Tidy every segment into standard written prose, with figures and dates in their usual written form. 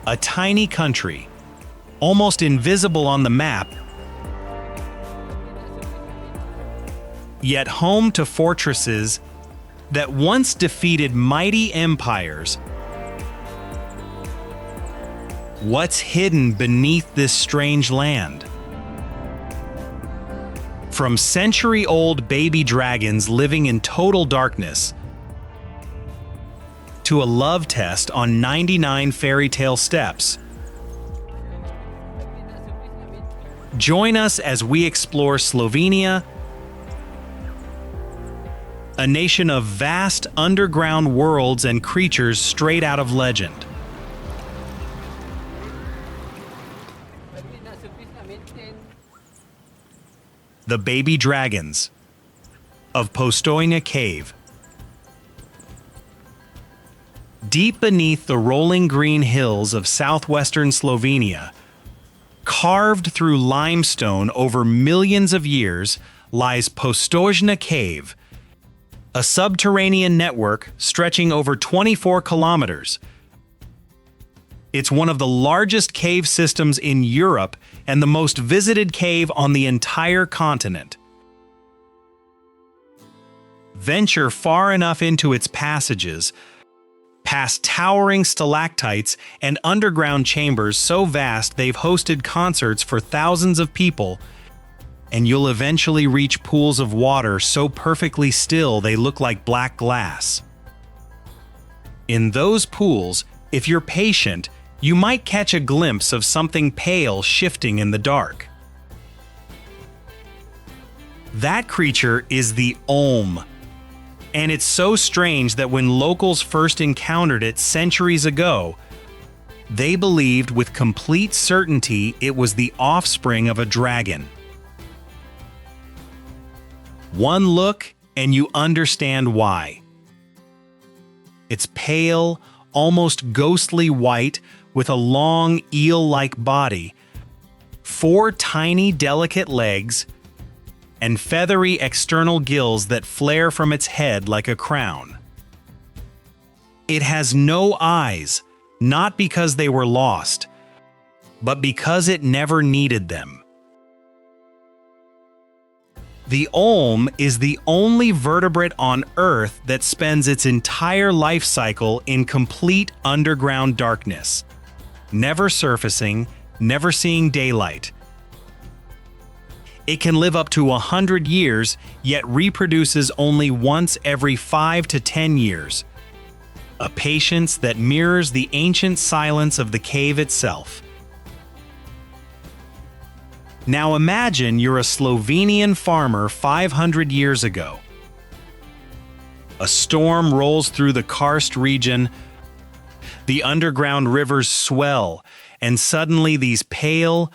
a tiny country, almost invisible on the map, yet home to fortresses that once defeated mighty empires. What's hidden beneath this strange land? From century-old baby dragons living in total darkness to a love test on 99 fairy tale steps. Join us as we explore Slovenia, a nation of vast underground worlds and creatures straight out of legend. The baby dragons of Postojna Cave. Deep beneath the rolling green hills of southwestern Slovenia, carved through limestone over millions of years, lies Postojna Cave, a subterranean network stretching over 24 kilometers. It's one of the largest cave systems in Europe and the most visited cave on the entire continent. Venture far enough into its passages, past towering stalactites and underground chambers so vast they've hosted concerts for thousands of people, and you'll eventually reach pools of water so perfectly still they look like black glass. In those pools, if you're patient, you might catch a glimpse of something pale shifting in the dark. That creature is the Olm, and it's so strange that when locals first encountered it centuries ago, they believed with complete certainty it was the offspring of a dragon. One look and you understand why. It's pale, almost ghostly white, with a long eel-like body, 4 tiny delicate legs, and feathery external gills that flare from its head like a crown. It has no eyes, not because they were lost, but because it never needed them. The Olm is the only vertebrate on Earth that spends its entire life cycle in complete underground darkness, never surfacing, never seeing daylight. It can live up to 100 years, yet reproduces only once every 5 to 10 years, a patience that mirrors the ancient silence of the cave itself. Now imagine you're a Slovenian farmer 500 years ago. A storm rolls through the karst region, the underground rivers swell, and suddenly these pale,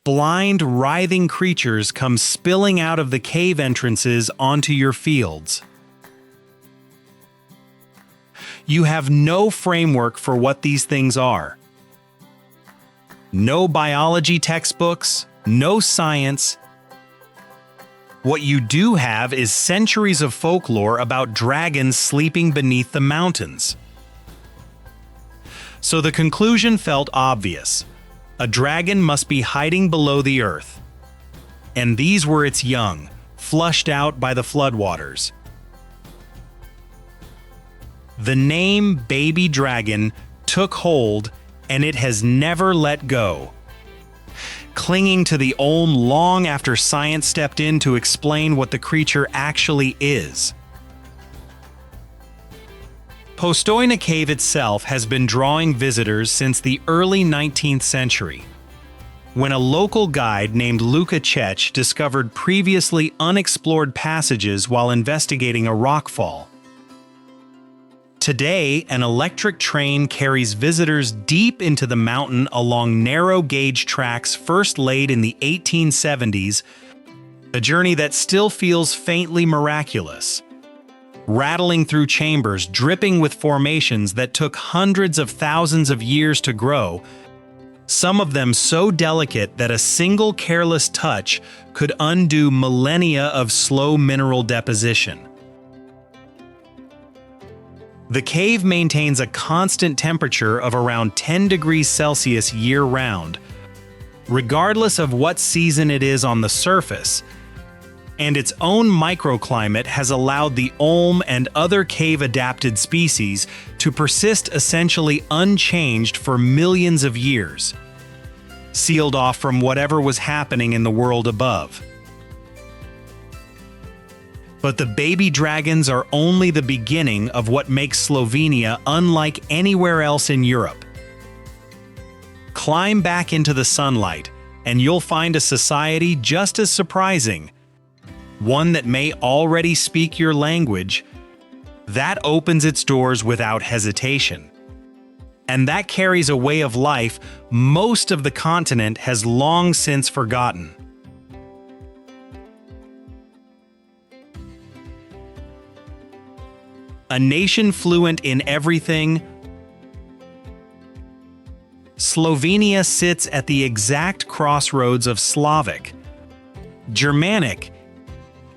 blind, writhing creatures come spilling out of the cave entrances onto your fields. You have no framework for what these things are. No biology textbooks, no science. What you do have is centuries of folklore about dragons sleeping beneath the mountains. So the conclusion felt obvious. A dragon must be hiding below the earth. And these were its young, flushed out by the floodwaters. The name Baby Dragon took hold, and it has never let go. Clinging to the Olm long after science stepped in to explain what the creature actually is. Postojna Cave itself has been drawing visitors since the early 19th century, when a local guide named Luka Čech discovered previously unexplored passages while investigating a rockfall. Today, an electric train carries visitors deep into the mountain along narrow-gauge tracks first laid in the 1870s, a journey that still feels faintly miraculous. Rattling through chambers dripping with formations that took hundreds of thousands of years to grow, some of them so delicate that a single careless touch could undo millennia of slow mineral deposition. The cave maintains a constant temperature of around 10 degrees Celsius year-round, regardless of what season it is on the surface, and its own microclimate has allowed the olm and other cave-adapted species to persist essentially unchanged for millions of years, sealed off from whatever was happening in the world above. But the baby dragons are only the beginning of what makes Slovenia unlike anywhere else in Europe. Climb back into the sunlight, and you'll find a society just as surprising, one that may already speak your language, that opens its doors without hesitation. And that carries a way of life most of the continent has long since forgotten. A nation fluent in everything, Slovenia sits at the exact crossroads of Slavic, Germanic,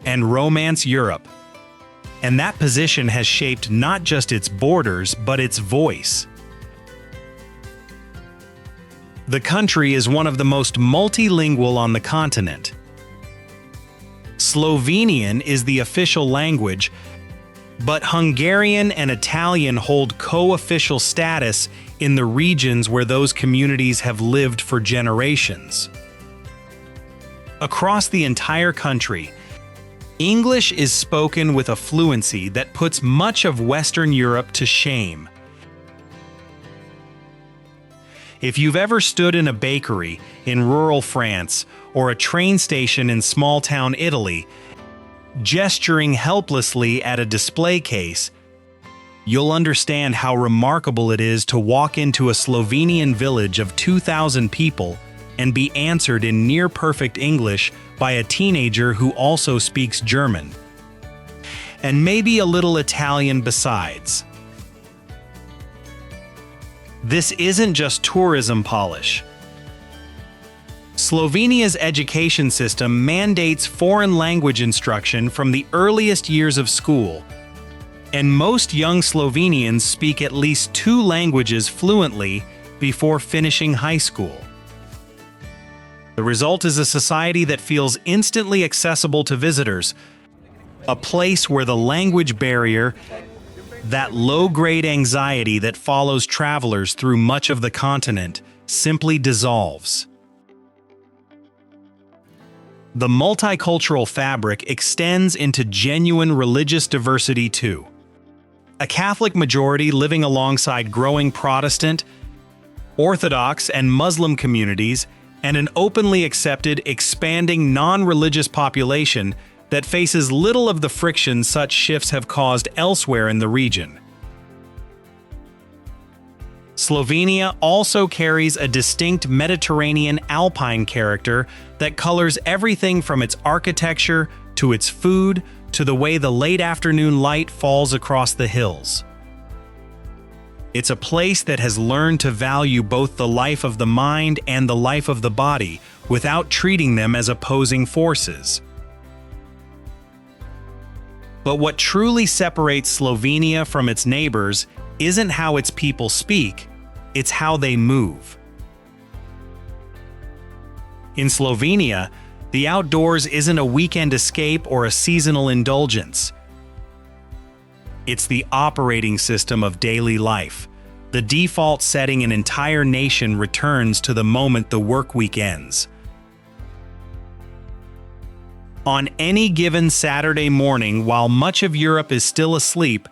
and Romance Europe. And that position has shaped not just its borders, but its voice. The country is one of the most multilingual on the continent. Slovenian is the official language, but Hungarian and Italian hold co-official status in the regions where those communities have lived for generations. Across the entire country, English is spoken with a fluency that puts much of Western Europe to shame. If you've ever stood in a bakery in rural France or a train station in small-town Italy, gesturing helplessly at a display case, you'll understand how remarkable it is to walk into a Slovenian village of 2,000 people and be answered in near-perfect English by a teenager who also speaks German. And maybe a little Italian besides. This isn't just tourism polish. Slovenia's education system mandates foreign language instruction from the earliest years of school, and most young Slovenians speak at least 2 languages fluently before finishing high school. The result is a society that feels instantly accessible to visitors, a place where the language barrier, that low-grade anxiety that follows travelers through much of the continent, simply dissolves. The multicultural fabric extends into genuine religious diversity too. A Catholic majority living alongside growing Protestant, Orthodox, and Muslim communities, and an openly accepted, expanding non-religious population that faces little of the friction such shifts have caused elsewhere in the region. Slovenia also carries a distinct Mediterranean Alpine character that colors everything from its architecture to its food to the way the late afternoon light falls across the hills. It's a place that has learned to value both the life of the mind and the life of the body without treating them as opposing forces. But what truly separates Slovenia from its neighbors isn't how its people speak, it's how they move. In Slovenia, the outdoors isn't a weekend escape or a seasonal indulgence. It's the operating system of daily life, the default setting an entire nation returns to the moment the work week ends. On any given Saturday morning, while much of Europe is still asleep,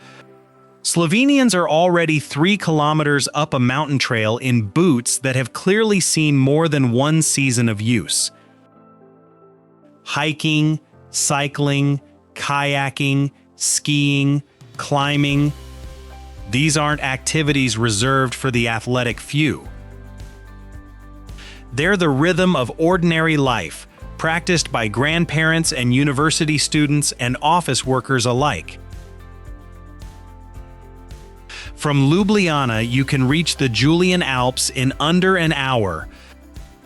Slovenians are already 3 kilometers up a mountain trail in boots that have clearly seen more than one season of use. Hiking, cycling, kayaking, skiing, climbing. These aren't activities reserved for the athletic few. They're the rhythm of ordinary life, practiced by grandparents and university students and office workers alike. From Ljubljana, you can reach the Julian Alps in under an hour,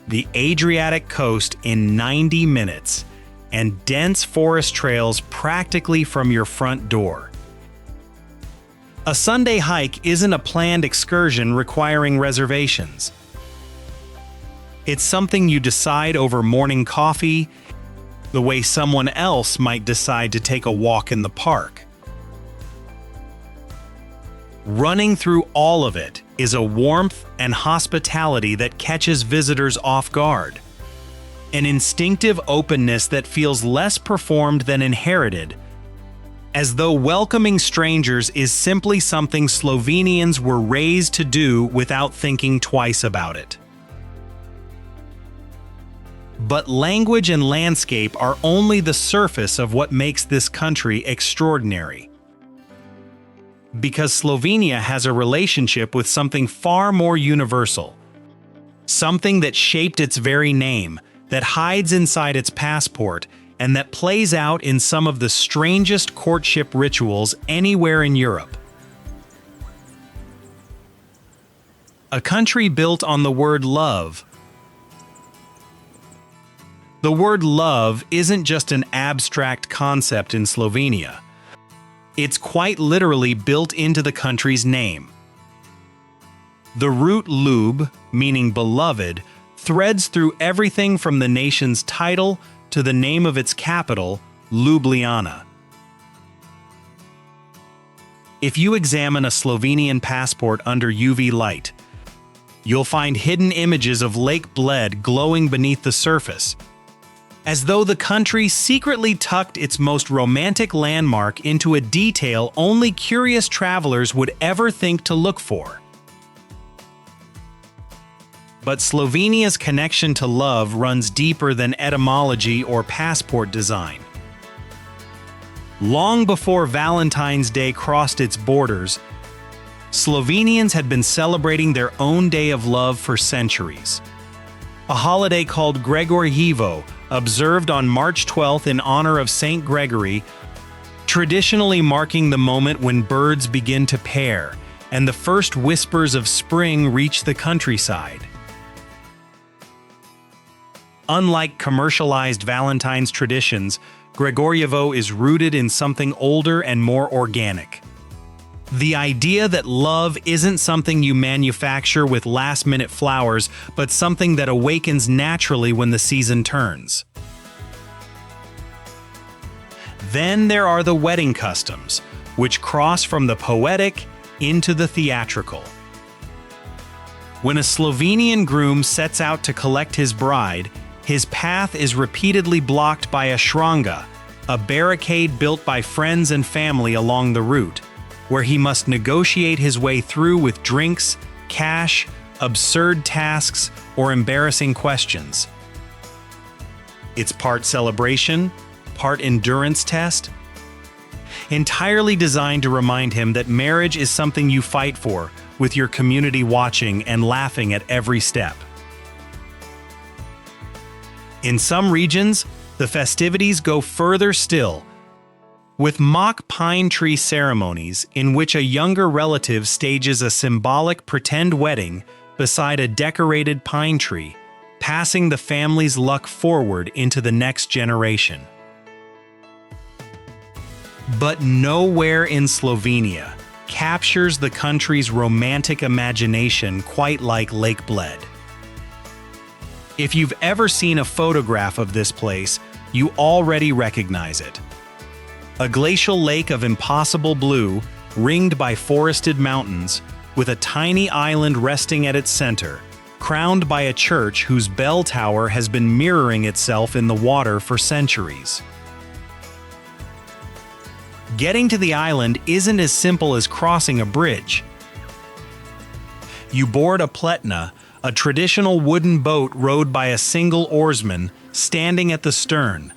the Adriatic coast in 90 minutes, and dense forest trails practically from your front door. A Sunday hike isn't a planned excursion requiring reservations. It's something you decide over morning coffee, the way someone else might decide to take a walk in the park. Running through all of it is a warmth and hospitality that catches visitors off guard. An instinctive openness that feels less performed than inherited, as though welcoming strangers is simply something Slovenians were raised to do without thinking twice about it. But language and landscape are only the surface of what makes this country extraordinary. Because Slovenia has a relationship with something far more universal, something that shaped its very name, that hides inside its passport, and that plays out in some of the strangest courtship rituals anywhere in Europe. A country built on the word love. The word love isn't just an abstract concept in Slovenia. It's quite literally built into the country's name. The root ljub, meaning beloved, threads through everything from the nation's title to the name of its capital, Ljubljana. If you examine a Slovenian passport under UV light, you'll find hidden images of Lake Bled glowing beneath the surface, as though the country secretly tucked its most romantic landmark into a detail only curious travelers would ever think to look for. But Slovenia's connection to love runs deeper than etymology or passport design. Long before Valentine's Day crossed its borders, Slovenians had been celebrating their own day of love for centuries. A holiday called Gregorjevo, observed on March 12th in honor of Saint Gregory, traditionally marking the moment when birds begin to pair and the first whispers of spring reach the countryside. Unlike commercialized Valentine's traditions, Gregorjevo is rooted in something older and more organic. The idea that love isn't something you manufacture with last-minute flowers, but something that awakens naturally when the season turns. Then there are the wedding customs, which cross from the poetic into the theatrical. When a Slovenian groom sets out to collect his bride, his path is repeatedly blocked by a shranga, a barricade built by friends and family along the route, where he must negotiate his way through with drinks, cash, absurd tasks, or embarrassing questions. It's part celebration, part endurance test, entirely designed to remind him that marriage is something you fight for, with your community watching and laughing at every step. In some regions, the festivities go further still, with mock pine tree ceremonies in which a younger relative stages a symbolic pretend wedding beside a decorated pine tree, passing the family's luck forward into the next generation. But nowhere in Slovenia captures the country's romantic imagination quite like Lake Bled. If you've ever seen a photograph of this place, you already recognize it. A glacial lake of impossible blue, ringed by forested mountains, with a tiny island resting at its center, crowned by a church whose bell tower has been mirroring itself in the water for centuries. Getting to the island isn't as simple as crossing a bridge. You board a pletna, a traditional wooden boat rowed by a single oarsman, standing at the stern,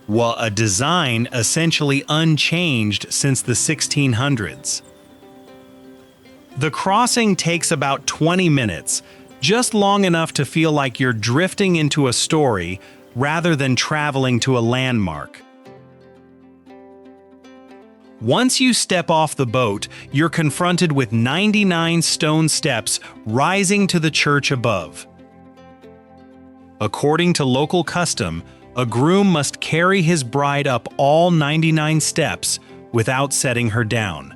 while a design essentially unchanged since the 1600s. The crossing takes about 20 minutes, just long enough to feel like you're drifting into a story rather than traveling to a landmark. Once you step off the boat, you're confronted with 99 stone steps rising to the church above. According to local custom, a groom must carry his bride up all 99 steps without setting her down.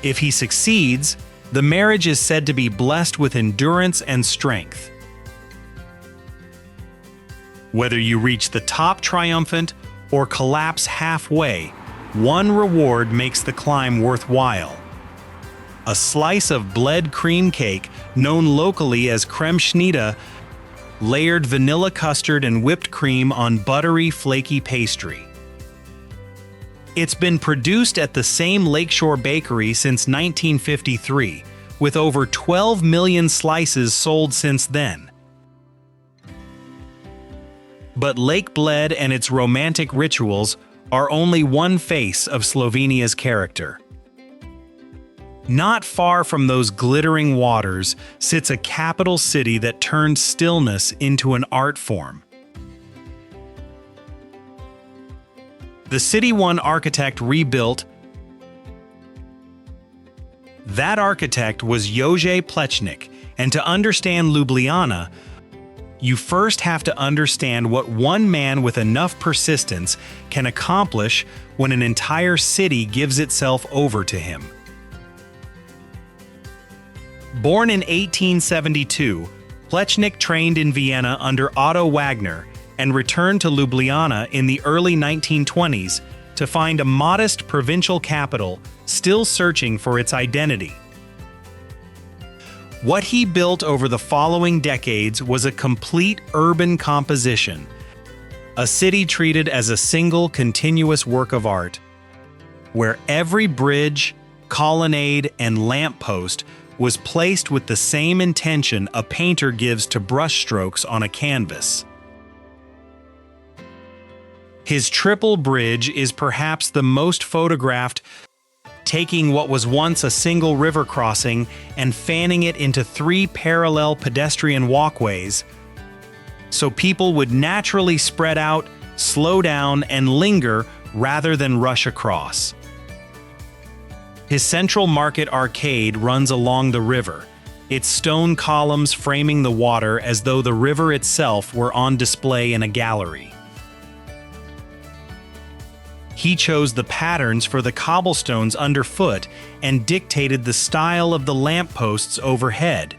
If he succeeds, the marriage is said to be blessed with endurance and strength. Whether you reach the top triumphant or collapse halfway, one reward makes the climb worthwhile. A slice of Bled cream cake, known locally as creme schnitte, layered vanilla custard and whipped cream on buttery, flaky pastry. It's been produced at the same Lakeshore bakery since 1953, with over 12 million slices sold since then. But Lake Bled and its romantic rituals are only one face of Slovenia's character. Not far from those glittering waters sits a capital city that turned stillness into an art form. The city one architect rebuilt. That architect was Jože Plečnik, and to understand Ljubljana, you first have to understand what one man with enough persistence can accomplish when an entire city gives itself over to him. Born in 1872, Plečnik trained in Vienna under Otto Wagner and returned to Ljubljana in the early 1920s to find a modest provincial capital still searching for its identity. What he built over the following decades was a complete urban composition, a city treated as a single continuous work of art, where every bridge, colonnade, and lamppost was placed with the same intention a painter gives to brushstrokes on a canvas. His triple bridge is perhaps the most photographed, taking what was once a single river crossing and fanning it into 3 parallel pedestrian walkways, so people would naturally spread out, slow down, and linger rather than rush across. His central market arcade runs along the river, its stone columns framing the water as though the river itself were on display in a gallery. He chose the patterns for the cobblestones underfoot and dictated the style of the lampposts overhead,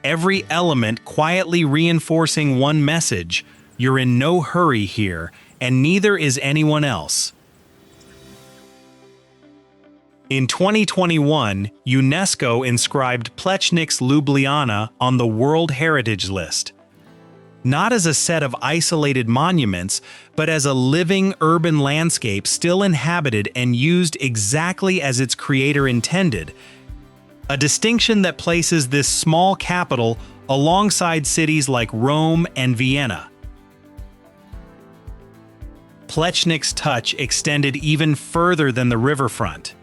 every element quietly reinforcing one message: you're in no hurry here, and neither is anyone else. In 2021, UNESCO inscribed Plečnik's Ljubljana on the World Heritage List. Not as a set of isolated monuments, but as a living urban landscape still inhabited and used exactly as its creator intended, a distinction that places this small capital alongside cities like Rome and Vienna. Plečnik's touch extended even further than the riverfront.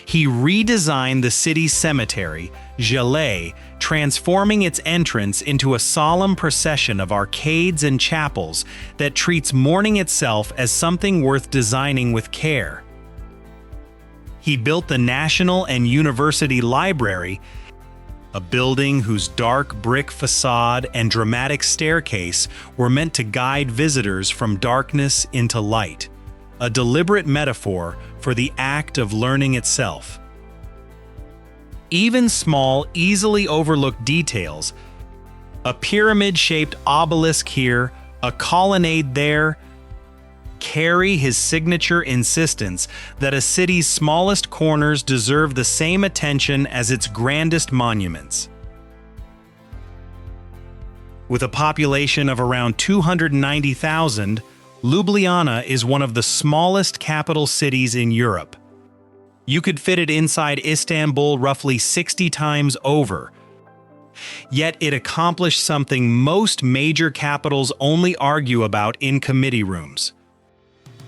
He redesigned the city's cemetery, Žalej, transforming its entrance into a solemn procession of arcades and chapels that treats mourning itself as something worth designing with care. He built the National and University Library, a building whose dark brick facade and dramatic staircase were meant to guide visitors from darkness into light, a deliberate metaphor for the act of learning itself. Even small, easily overlooked details, a pyramid-shaped obelisk here, a colonnade there, carry his signature insistence that a city's smallest corners deserve the same attention as its grandest monuments. With a population of around 290,000, Ljubljana is one of the smallest capital cities in Europe. You could fit it inside Istanbul roughly 60 times over. Yet it accomplished something most major capitals only argue about in committee rooms.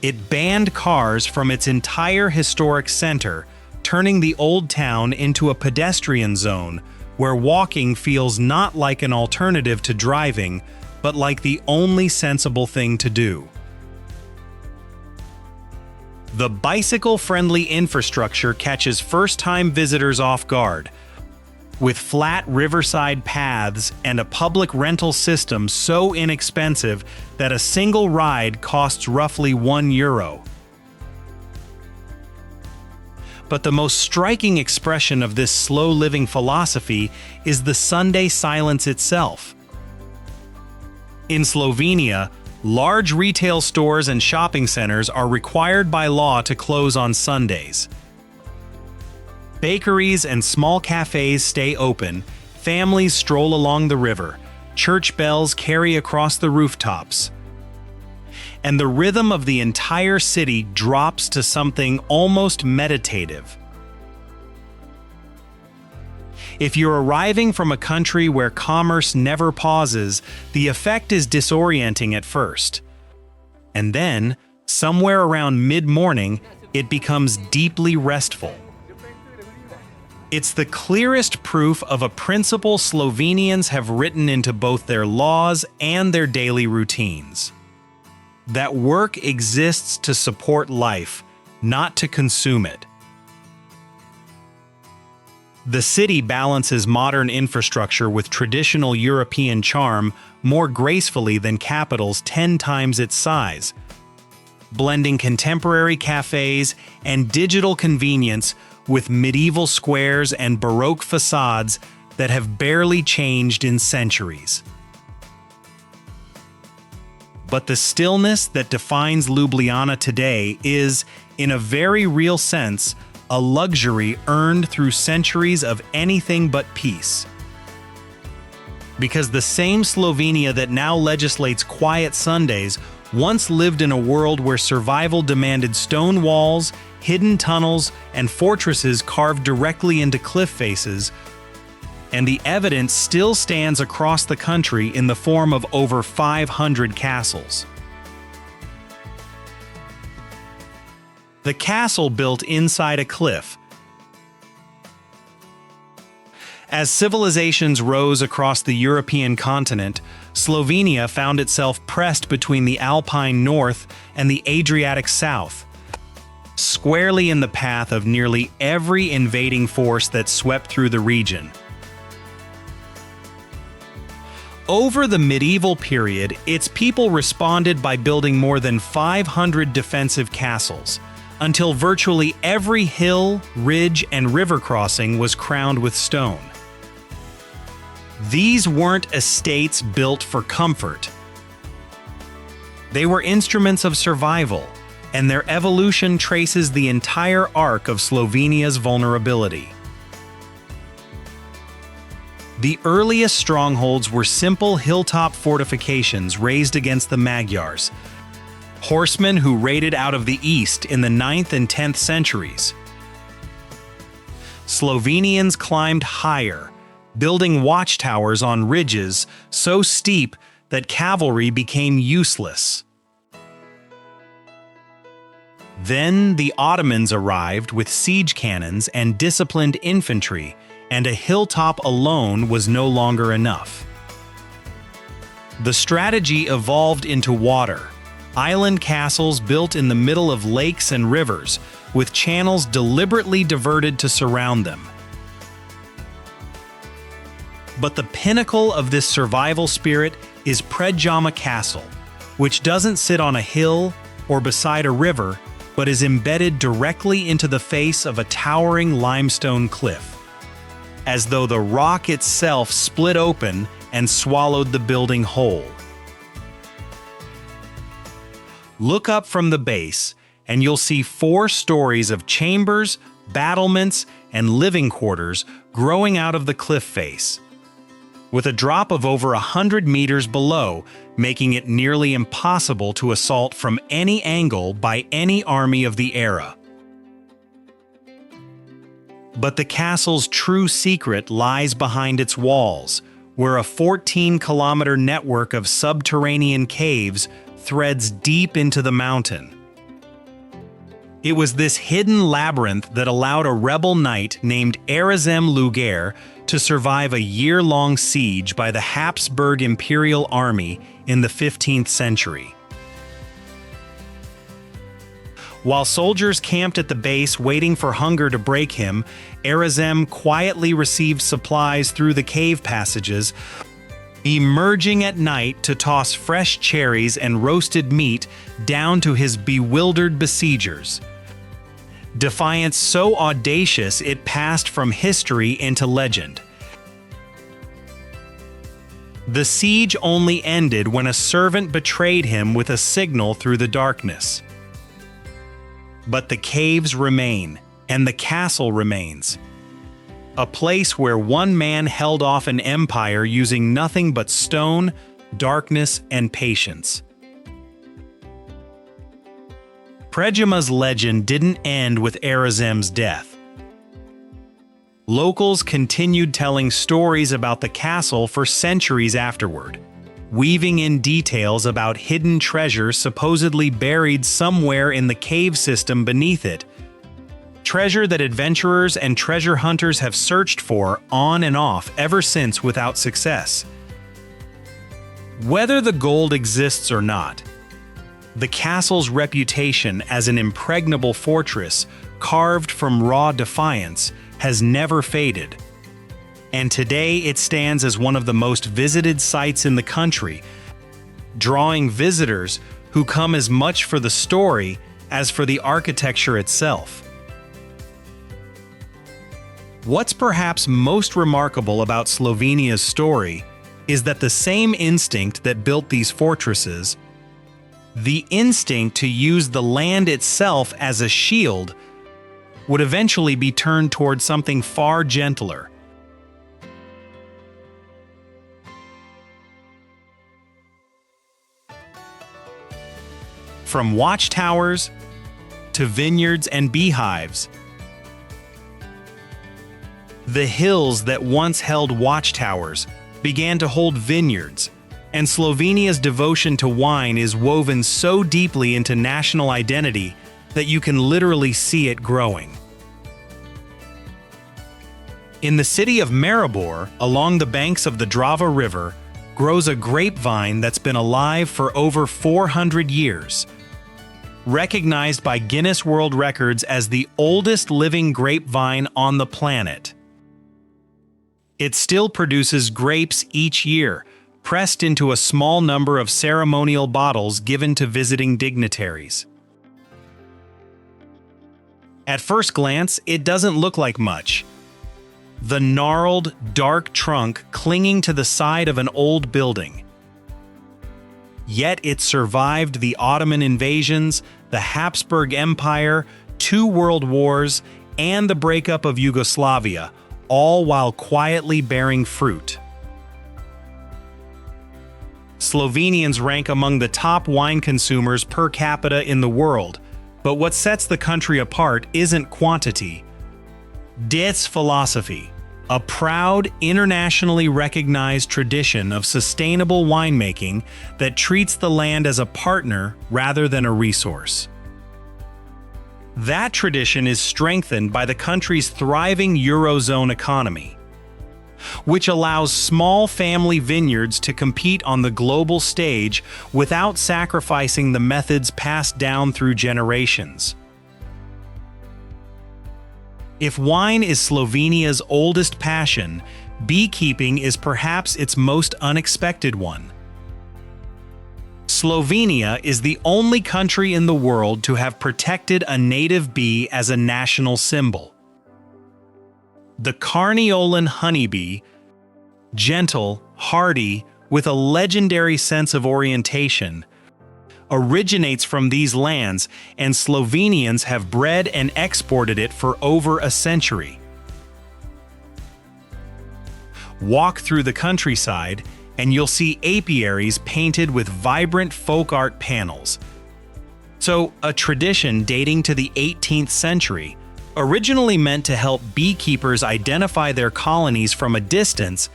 It banned cars from its entire historic center, turning the old town into a pedestrian zone where walking feels not like an alternative to driving, but like the only sensible thing to do. The bicycle-friendly infrastructure catches first-time visitors off guard, with flat riverside paths and a public rental system so inexpensive that a single ride costs roughly €1. But the most striking expression of this slow-living philosophy is the Sunday silence itself. In Slovenia, large retail stores and shopping centers are required by law to close on Sundays. Bakeries and small cafes stay open, families stroll along the river, church bells carry across the rooftops, and the rhythm of the entire city drops to something almost meditative. If you're arriving from a country where commerce never pauses, the effect is disorienting at first. And then, somewhere around mid-morning, it becomes deeply restful. It's the clearest proof of a principle Slovenians have written into both their laws and their daily routines: that work exists to support life, not to consume it. The city balances modern infrastructure with traditional European charm more gracefully than capitals 10 times its size, blending contemporary cafes and digital convenience with medieval squares and Baroque facades that have barely changed in centuries. But the stillness that defines Ljubljana today is, in a very real sense, a luxury earned through centuries of anything but peace. Because the same Slovenia that now legislates quiet Sundays once lived in a world where survival demanded stone walls, hidden tunnels, and fortresses carved directly into cliff faces, and the evidence still stands across the country in the form of over 500 castles. The castle built inside a cliff. As civilizations rose across the European continent, Slovenia found itself pressed between the Alpine north and the Adriatic south, squarely in the path of nearly every invading force that swept through the region. Over the medieval period, its people responded by building more than 500 defensive castles, until virtually every hill, ridge, and river crossing was crowned with stone. These weren't estates built for comfort. They were instruments of survival, and their evolution traces the entire arc of Slovenia's vulnerability. The earliest strongholds were simple hilltop fortifications raised against the Magyars, horsemen who raided out of the east in the 9th and 10th centuries. Slovenians climbed higher, building watchtowers on ridges so steep that cavalry became useless. Then the Ottomans arrived with siege cannons and disciplined infantry, and a hilltop alone was no longer enough. The strategy evolved into water, island castles built in the middle of lakes and rivers, with channels deliberately diverted to surround them. But the pinnacle of this survival spirit is Predjama Castle, which doesn't sit on a hill or beside a river, but is embedded directly into the face of a towering limestone cliff, as though the rock itself split open and swallowed the building whole. Look up from the base, and you'll see 4 stories of chambers, battlements, and living quarters growing out of the cliff face, with a drop of over 100 meters below, making it nearly impossible to assault from any angle by any army of the era. But the castle's true secret lies behind its walls, where a 14-kilometer network of subterranean caves threads deep into the mountain. It was this hidden labyrinth that allowed a rebel knight named Erasem Luger to survive a year-long siege by the Habsburg Imperial Army in the 15th century. While soldiers camped at the base waiting for hunger to break him, Erasem quietly received supplies through the cave passages, emerging at night to toss fresh cherries and roasted meat down to his bewildered besiegers. defiance so audacious it passed from history into legend. The siege only ended when a servant betrayed him with a signal through the darkness. But the caves remain, and the castle remains. A place where one man held off an empire using nothing but stone, darkness, and patience. Predjama's legend didn't end with Erazem's death. Locals continued telling stories about the castle for centuries afterward, weaving in details about hidden treasures supposedly buried somewhere in the cave system beneath it, treasure that adventurers and treasure hunters have searched for on and off ever since without success. Whether the gold exists or not, the castle's reputation as an impregnable fortress carved from raw defiance has never faded, and today it stands as one of the most visited sites in the country, drawing visitors who come as much for the story as for the architecture itself. What's perhaps most remarkable about Slovenia's story is that the same instinct that built these fortresses, the instinct to use the land itself as a shield, would eventually be turned towards something far gentler. From watchtowers to vineyards and beehives, the hills that once held watchtowers began to hold vineyards, and Slovenia's devotion to wine is woven so deeply into national identity that you can literally see it growing. In the city of Maribor, along the banks of the Drava River, grows a grapevine that's been alive for over 400 years. Recognized by Guinness World Records as the oldest living grapevine on the planet. It still produces grapes each year, pressed into a small number of ceremonial bottles given to visiting dignitaries. At first glance, it doesn't look like much. The gnarled, dark trunk clinging to the side of an old building. Yet it survived the Ottoman invasions, the Habsburg Empire, 2 world wars, and the breakup of Yugoslavia, all while quietly bearing fruit. Slovenians rank among the top wine consumers per capita in the world, but what sets the country apart isn't quantity. It's philosophy, a proud, internationally recognized tradition of sustainable winemaking that treats the land as a partner rather than a resource. That tradition is strengthened by the country's thriving Eurozone economy, which allows small family vineyards to compete on the global stage without sacrificing the methods passed down through generations. If wine is Slovenia's oldest passion, beekeeping is perhaps its most unexpected one. Slovenia is the only country in the world to have protected a native bee as a national symbol. The Carniolan honeybee, gentle, hardy, with a legendary sense of orientation, originates from these lands, and Slovenians have bred and exported it for over a century. Walk through the countryside, and you'll see apiaries painted with vibrant folk art panels. So, a tradition dating to the 18th century, originally meant to help beekeepers identify their colonies from a distance,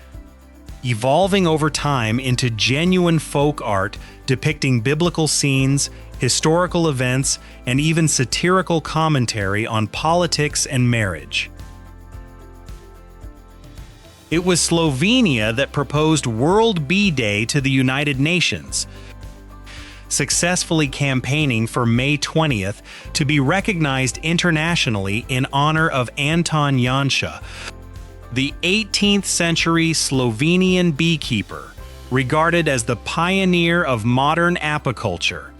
evolving over time into genuine folk art depicting biblical scenes, historical events, and even satirical commentary on politics and marriage. It was Slovenia that proposed World Bee Day to the United Nations, successfully campaigning for May 20th to be recognized internationally in honor of Anton Janša, the 18th century Slovenian beekeeper, regarded as the pioneer of modern apiculture.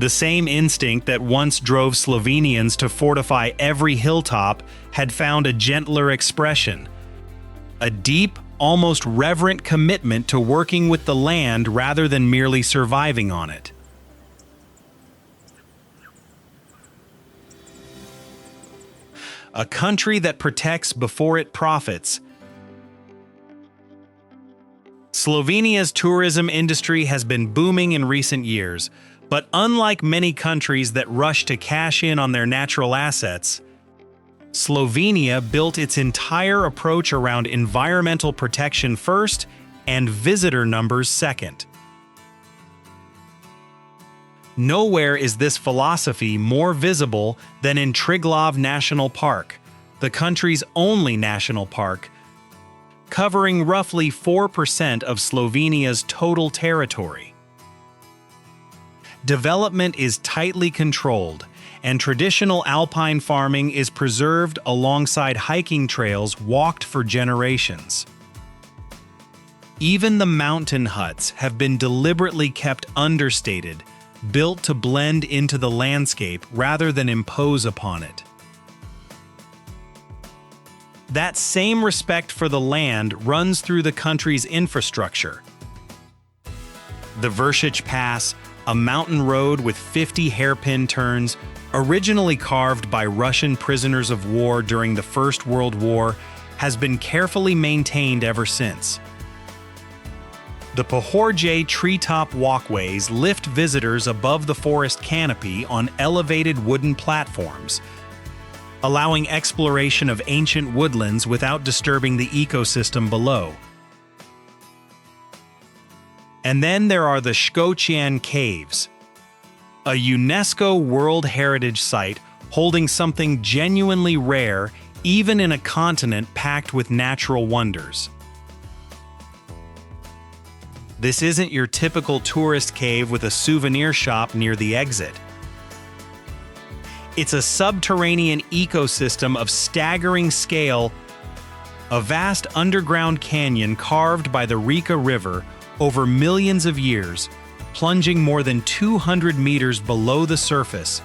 The same instinct that once drove Slovenians to fortify every hilltop had found a gentler expression. A deep, almost reverent commitment to working with the land rather than merely surviving on it. A country that protects before it profits. Slovenia's tourism industry has been booming in recent years, but unlike many countries that rush to cash in on their natural assets, Slovenia built its entire approach around environmental protection first and visitor numbers second. Nowhere is this philosophy more visible than in Triglav National Park, the country's only national park, covering roughly 4% of Slovenia's total territory. Development is tightly controlled, and traditional alpine farming is preserved alongside hiking trails walked for generations. Even the mountain huts have been deliberately kept understated, built to blend into the landscape rather than impose upon it. That same respect for the land runs through the country's infrastructure. The Vršić Pass, a mountain road with 50 hairpin turns, originally carved by Russian prisoners of war during the First World War, has been carefully maintained ever since. The Pohorje treetop walkways lift visitors above the forest canopy on elevated wooden platforms, allowing exploration of ancient woodlands without disturbing the ecosystem below. And then there are the Postojna Caves, a UNESCO World Heritage Site holding something genuinely rare even in a continent packed with natural wonders. This isn't your typical tourist cave with a souvenir shop near the exit. It's a subterranean ecosystem of staggering scale, a vast underground canyon carved by the Reka River over millions of years, plunging more than 200 meters below the surface,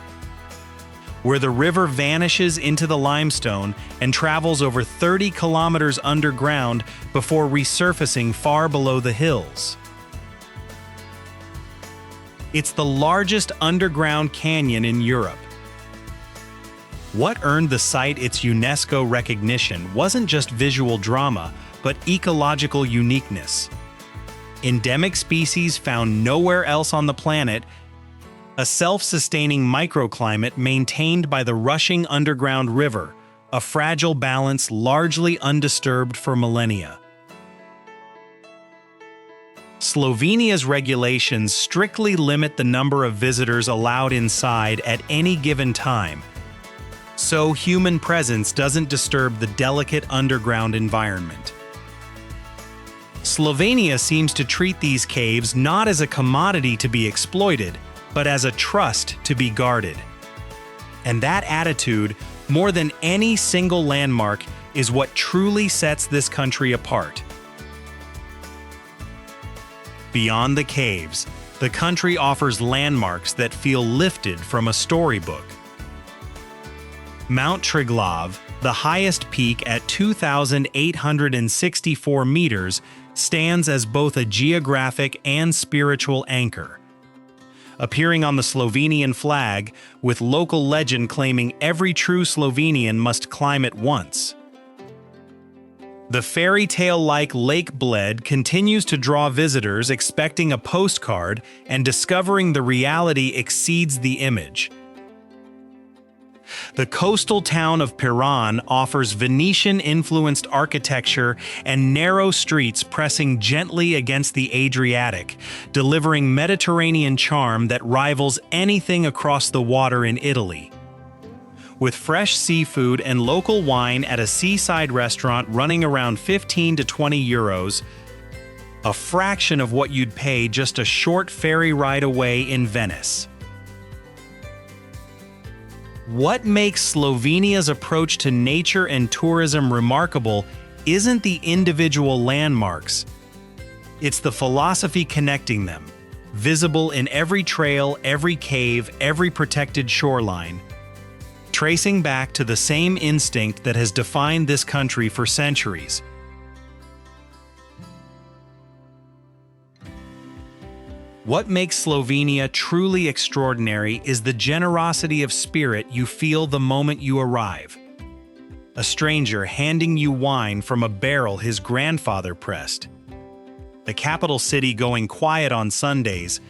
where the river vanishes into the limestone and travels over 30 kilometers underground before resurfacing far below the hills. It's the largest underground canyon in Europe. What earned the site its UNESCO recognition wasn't just visual drama, but ecological uniqueness. Endemic species found nowhere else on the planet, a self-sustaining microclimate maintained by the rushing underground river, a fragile balance largely undisturbed for millennia. Slovenia's regulations strictly limit the number of visitors allowed inside at any given time, so human presence doesn't disturb the delicate underground environment. Slovenia seems to treat these caves not as a commodity to be exploited, but as a trust to be guarded. And that attitude, more than any single landmark, is what truly sets this country apart. Beyond the caves, the country offers landmarks that feel lifted from a storybook. Mount Triglav, the highest peak at 2,864 meters, stands as both a geographic and spiritual anchor. Appearing on the Slovenian flag, with local legend claiming every true Slovenian must climb it once. The fairy tale-like Lake Bled continues to draw visitors expecting a postcard and discovering the reality exceeds the image. The coastal town of Piran offers Venetian-influenced architecture and narrow streets pressing gently against the Adriatic, delivering Mediterranean charm that rivals anything across the water in Italy. With fresh seafood and local wine at a seaside restaurant running around 15 to 20 euros, a fraction of what you'd pay just a short ferry ride away in Venice. What makes Slovenia's approach to nature and tourism remarkable isn't the individual landmarks. It's the philosophy connecting them, visible in every trail, every cave, every protected shoreline, tracing back to the same instinct that has defined this country for centuries. What makes Slovenia truly extraordinary is the generosity of spirit you feel the moment you arrive. A stranger handing you wine from a barrel his grandfather pressed. The capital city going quiet on Sundays.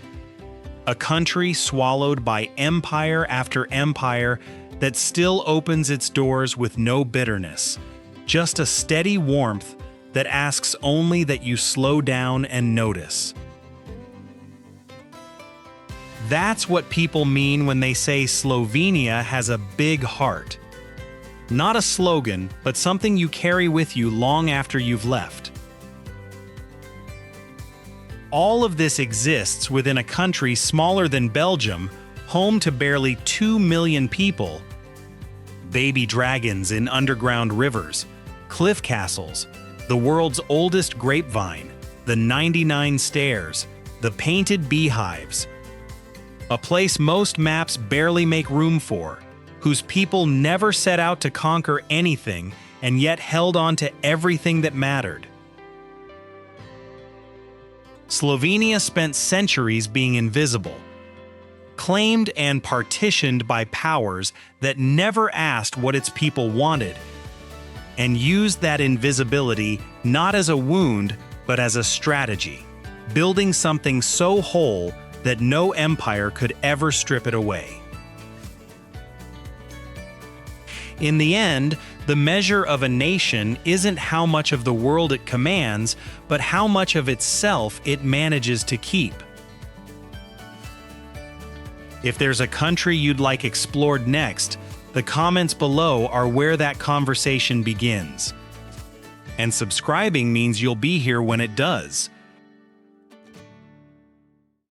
A country swallowed by empire after empire that still opens its doors with no bitterness. Just a steady warmth that asks only that you slow down and notice. That's what people mean when they say Slovenia has a big heart. Not a slogan, but something you carry with you long after you've left. All of this exists within a country smaller than Belgium, home to barely 2 million people. Baby dragons in underground rivers, cliff castles, the world's oldest grapevine, the 99 stairs, the painted beehives. A place most maps barely make room for, whose people never set out to conquer anything and yet held on to everything that mattered. Slovenia spent centuries being invisible, claimed and partitioned by powers that never asked what its people wanted, and used that invisibility not as a wound but as a strategy, building something so whole that no empire could ever strip it away. In the end, the measure of a nation isn't how much of the world it commands, but how much of itself it manages to keep. If there's a country you'd like explored next, the comments below are where that conversation begins. And subscribing means you'll be here when it does.